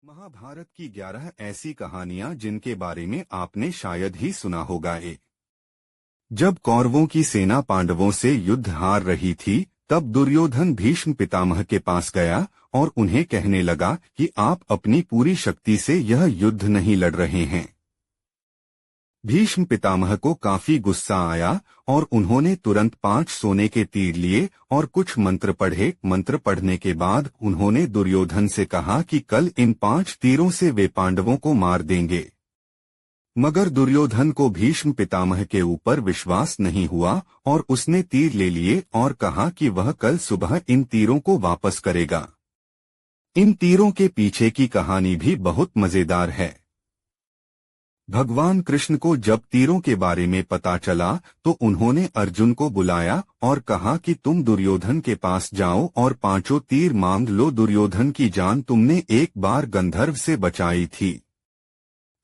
महाभारत की 11 ऐसी कहानियां जिनके बारे में आपने शायद ही सुना होगा। जब कौरवों की सेना पांडवों से युद्ध हार रही थी, तब दुर्योधन भीष्म पितामह के पास गया और उन्हें कहने लगा कि आप अपनी पूरी शक्ति से यह युद्ध नहीं लड़ रहे हैं। भीष्म पितामह को काफी गुस्सा आया और उन्होंने तुरंत 5 सोने के तीर लिए और कुछ मंत्र पढ़े। मंत्र पढ़ने के बाद उन्होंने दुर्योधन से कहा कि कल इन 5 तीरों से वे पांडवों को मार देंगे। मगर दुर्योधन को भीष्म पितामह के ऊपर विश्वास नहीं हुआ और उसने तीर ले लिए और कहा कि वह कल सुबह इन तीरों को वापस करेगा। इन तीरों के पीछे की कहानी भी बहुत मजेदार है। भगवान कृष्ण को जब तीरों के बारे में पता चला तो उन्होंने अर्जुन को बुलाया और कहा कि तुम दुर्योधन के पास जाओ और 5 तीर मांग लो। दुर्योधन की जान तुमने एक बार गंधर्व से बचाई थी,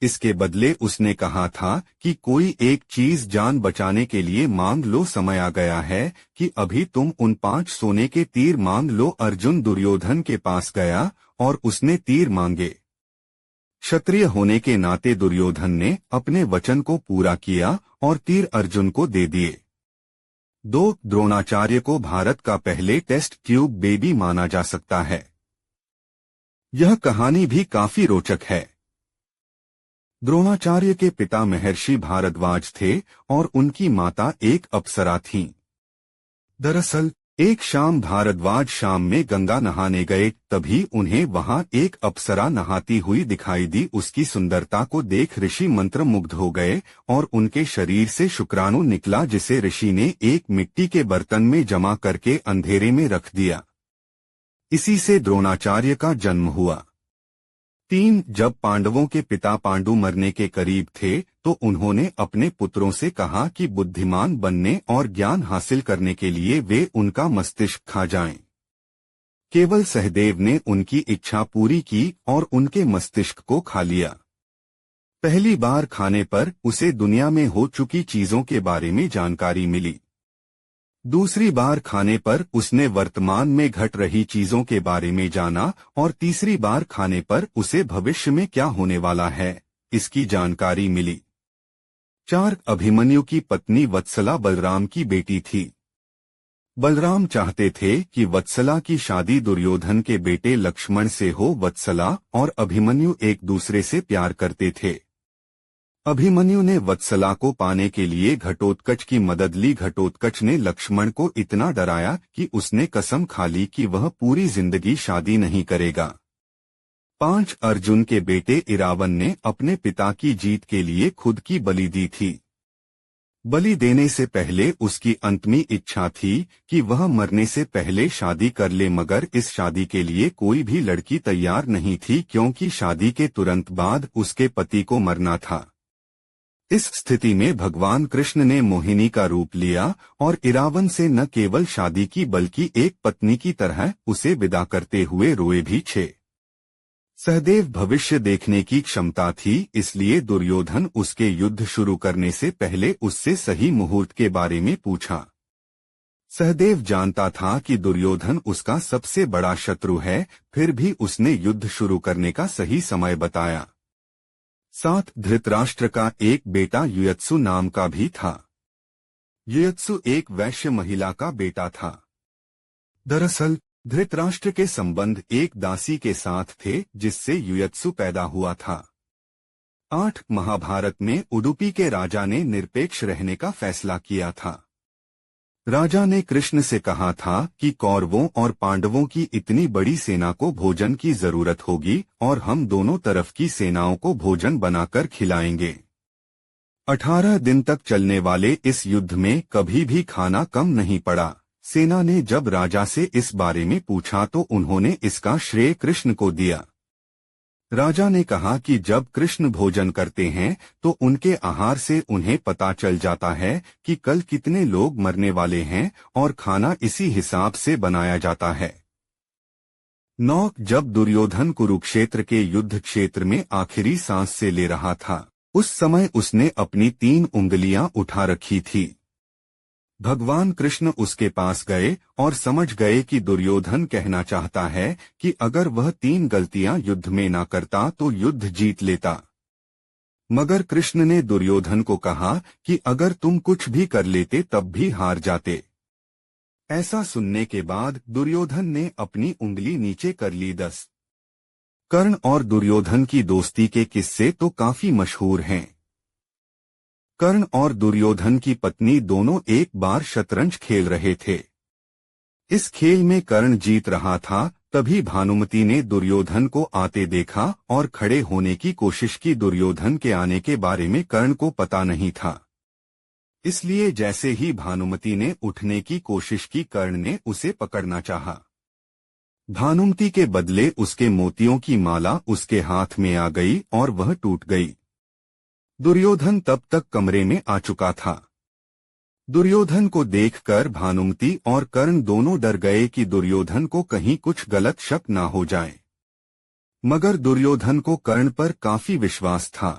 इसके बदले उसने कहा था कि कोई एक चीज जान बचाने के लिए मांग लो। समय आ गया है कि अभी तुम उन 5 सोने के तीर मांग लो। अर्जुन दुर्योधन के पास गया और उसने तीर मांगे। क्षत्रिय होने के नाते दुर्योधन ने अपने वचन को पूरा किया और तीर अर्जुन को दे दिए। 2 द्रोणाचार्य को भारत का पहले टेस्ट ट्यूब बेबी माना जा सकता है। यह कहानी भी काफी रोचक है। द्रोणाचार्य के पिता महर्षि भारद्वाज थे और उनकी माता एक अप्सरा थीं। दरअसल एक शाम भारद्वाज शाम में गंगा नहाने गए, तभी उन्हें वहां एक अप्सरा नहाती हुई दिखाई दी। उसकी सुंदरता को देख ऋषि मंत्रमुग्ध हो गए और उनके शरीर से शुक्राणु निकला, जिसे ऋषि ने एक मिट्टी के बर्तन में जमा करके अंधेरे में रख दिया। इसी से द्रोणाचार्य का जन्म हुआ। 3 जब पांडवों के पिता पांडु मरने के करीब थे तो उन्होंने अपने पुत्रों से कहा कि बुद्धिमान बनने और ज्ञान हासिल करने के लिए वे उनका मस्तिष्क खा जाएं। केवल सहदेव ने उनकी इच्छा पूरी की और उनके मस्तिष्क को खा लिया। पहली बार खाने पर उसे दुनिया में हो चुकी चीजों के बारे में जानकारी मिली। दूसरी बार खाने पर उसने वर्तमान में घट रही चीजों के बारे में जाना और तीसरी बार खाने पर उसे भविष्य में क्या होने वाला है, इसकी जानकारी मिली। 4 अभिमन्यु की पत्नी वत्सला बलराम की बेटी थी। बलराम चाहते थे कि वत्सला की शादी दुर्योधन के बेटे लक्ष्मण से हो। वत्सला और अभिमन्यु एक दूसरे से प्यार करते थे। अभिमन्यु ने वत्सला को पाने के लिए घटोत्कच की मदद ली। घटोत्कच ने लक्ष्मण को इतना डराया कि उसने कसम खा ली कि वह पूरी जिंदगी शादी नहीं करेगा। 5 अर्जुन के बेटे इरावन ने अपने पिता की जीत के लिए खुद की बलि दी थी। बलि देने से पहले उसकी अंतमी इच्छा थी कि वह मरने से पहले शादी कर ले, मगर इस शादी के लिए कोई भी लड़की तैयार नहीं थी, क्योंकि शादी के तुरंत बाद उसके पति को मरना था। इस स्थिति में भगवान कृष्ण ने मोहिनी का रूप लिया और इरावन से न केवल शादी की बल्कि एक पत्नी की तरह उसे विदा करते हुए रोए भी छे। सहदेव भविष्य देखने की क्षमता थी, इसलिए दुर्योधन उसके युद्ध शुरू करने से पहले उससे सही मुहूर्त के बारे में पूछा। सहदेव जानता था कि दुर्योधन उसका सबसे बड़ा शत्रु है, फिर भी उसने युद्ध शुरू करने का सही समय बताया। 7 धृतराष्ट्र का एक बेटा युयत्सु नाम का भी था। युयत्सु एक वैश्य महिला का बेटा था। दरअसल धृतराष्ट्र के संबंध एक दासी के साथ थे, जिससे युयत्सु पैदा हुआ था। 8 महाभारत में उडुपी के राजा ने निरपेक्ष रहने का फैसला किया था। राजा ने कृष्ण से कहा था कि कौरवों और पांडवों की इतनी बड़ी सेना को भोजन की जरूरत होगी और हम दोनों तरफ की सेनाओं को भोजन बनाकर खिलाएंगे। 18 दिन तक चलने वाले इस युद्ध में कभी भी खाना कम नहीं पड़ा। सेना ने जब राजा से इस बारे में पूछा तो उन्होंने इसका श्रेय कृष्ण को दिया। राजा ने कहा कि जब कृष्ण भोजन करते हैं तो उनके आहार से उन्हें पता चल जाता है कि कल कितने लोग मरने वाले हैं और खाना इसी हिसाब से बनाया जाता है। 9 जब दुर्योधन कुरुक्षेत्र के युद्ध क्षेत्र में आखिरी सांस से ले रहा था, उस समय उसने अपनी 3 उंगलियां उठा रखी थी। भगवान कृष्ण उसके पास गए और समझ गए कि दुर्योधन कहना चाहता है कि अगर वह 3 गलतियां युद्ध में ना करता तो युद्ध जीत लेता। मगर कृष्ण ने दुर्योधन को कहा कि अगर तुम कुछ भी कर लेते तब भी हार जाते। ऐसा सुनने के बाद दुर्योधन ने अपनी उंगली नीचे कर ली। 10 कर्ण और दुर्योधन की दोस्ती के किस्से तो काफी मशहूर हैं। कर्ण और दुर्योधन की पत्नी दोनों एक बार शतरंज खेल रहे थे। इस खेल में कर्ण जीत रहा था, तभी भानुमति ने दुर्योधन को आते देखा और खड़े होने की कोशिश की। दुर्योधन के आने के बारे में कर्ण को पता नहीं था, इसलिए जैसे ही भानुमति ने उठने की कोशिश की, कर्ण ने उसे पकड़ना चाहा। भानुमति के बदले उसके मोतियों की माला उसके हाथ में आ गई और वह टूट गई। दुर्योधन तब तक कमरे में आ चुका था। दुर्योधन को देखकर भानुमति और कर्ण दोनों डर गए कि दुर्योधन को कहीं कुछ गलत शक न हो जाए। मगर दुर्योधन को कर्ण पर काफी विश्वास था।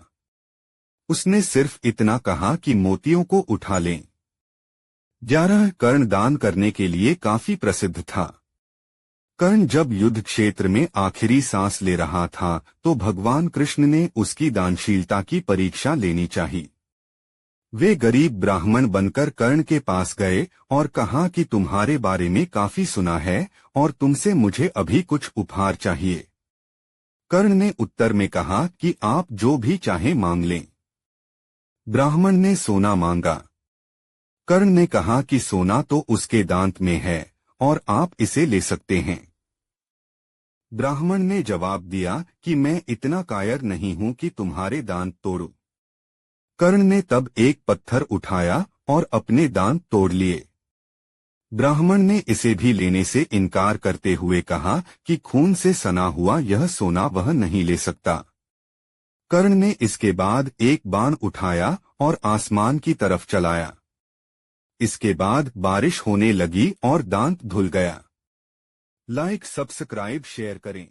उसने सिर्फ इतना कहा कि मोतियों को उठा लें। 11 कर्ण दान करने के लिए काफी प्रसिद्ध था। कर्ण जब युद्ध क्षेत्र में आखिरी सांस ले रहा था तो भगवान कृष्ण ने उसकी दानशीलता की परीक्षा लेनी चाहिए। वे गरीब ब्राह्मण बनकर कर्ण के पास गए और कहा कि तुम्हारे बारे में काफी सुना है और तुमसे मुझे अभी कुछ उपहार चाहिए। कर्ण ने उत्तर में कहा कि आप जो भी चाहें मांग लें। ब्राह्मण ने सोना मांगा। कर्ण ने कहा कि सोना तो उसके दांत में है और आप इसे ले सकते हैं। ब्राह्मण ने जवाब दिया कि मैं इतना कायर नहीं हूं कि तुम्हारे दांत तोड़ूं। कर्ण ने तब एक पत्थर उठाया और अपने दांत तोड़ लिए। ब्राह्मण ने इसे भी लेने से इनकार करते हुए कहा कि खून से सना हुआ यह सोना वह नहीं ले सकता। कर्ण ने इसके बाद एक बाण उठाया और आसमान की तरफ चलाया। इसके बाद बारिश होने लगी और दांत धुल गया। लाइक, सब्सक्राइब, शेयर करें।